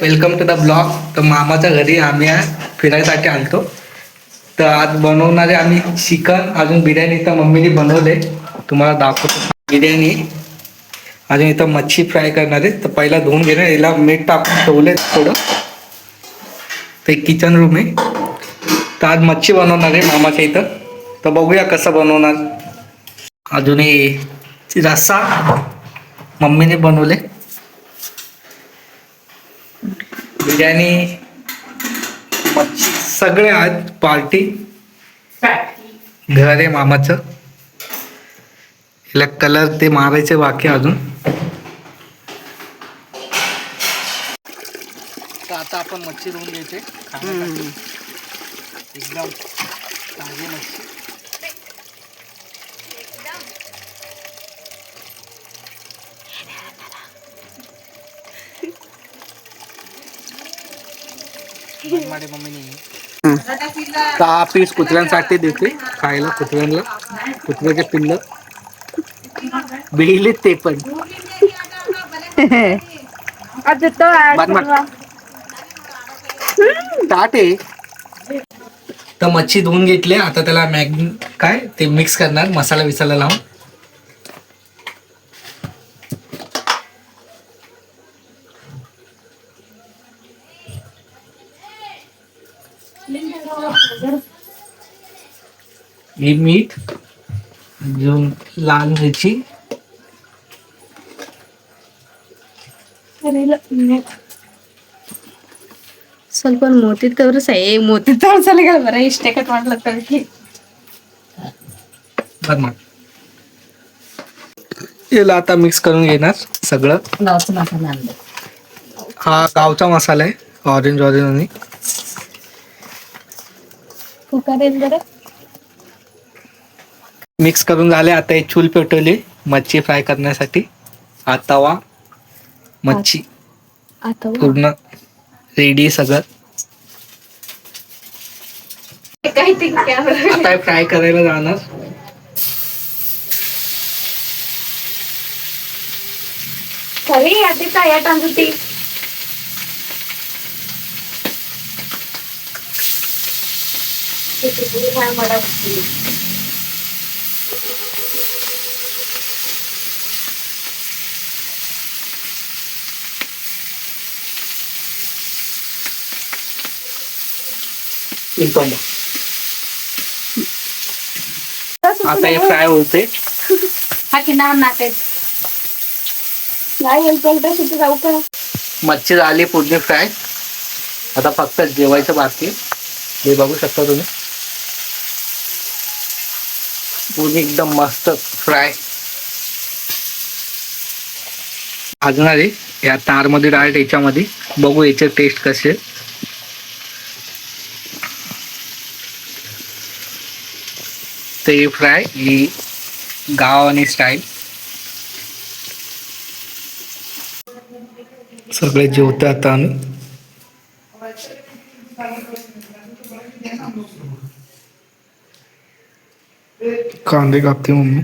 Welcome to the blog. तर मामाच्या घरी आम्ही आज फिरायसाठी आलतो. तर आज बनवणारे आम्ही चिकन, अजून बिर्याणी तर मम्मीने बनवले, तुम्हाला दाखवतो बिर्याणी. अजून इथं मच्छी फ्राय करणार आहे. तर पहिला धुवून घेणार, याला मीठ टाकून ठेवले थोडं. तर एक किचन रूम आहे. तर आज मच्छी बनवणार आहे मामाच्या इथं. तर बघूया कसं बनवणार. अजून हे रस्सा मम्मीने बनवले. बिर्याणी, मच्छी, सगळे आज पार्टी. घर आहे मामाचं. याला कलर ते मारायचे बाकी अजून. तर आता आपण मच्छी धुवून घ्यायचे एकदम ताजी मच्छी. मम्मीने 6 पीस कुत्र्यांसाठी देते खायला. कुत्र्यांना, कुत्र्याचे पिल्ल बिळले ते पण. ताट आहे. तर मच्छी धुवून घेतली. आता त्याला मॅगी काय ते मिक्स करणार, मसाला विसाला लावून. ही मीठ, अजून लाल मिरची, ಸ್ವಲ್ಪ मोती तोरस आहे. मोती तोरसाला काय बरं इष्टेकट वाटलं तर याला आता मिक्स करून घेणार सगळं. गावचा मसाला आणला. हा गावचा मसाला आहे, ऑरेंज आणि मिक्स करून झाले. आता एक चूल पेटवली मच्छी फ्राय करण्यासाठी. हा तवा, मच्छी पूर्ण रेडी सगळं. आता फ्राय करायला जाणार. आधी काय टांगती आता हे फ्राय होते. हा की नाम नाते जाऊ का. मच्छी झाली पूर्ण फ्राय. आता फक्त जेवायचं बाकी. हे बघू शकता तुम्ही, पूर्ण एकदम मस्त फ्राय. भाजणार आहे या तार मध्ये डायरेक्ट याच्यामध्ये. बघू याचे टेस्ट कसे. ते फ्राय ही गावानी स्टाईल. सगळे जेवते आता आम्ही. कांदे कापते मम्मी.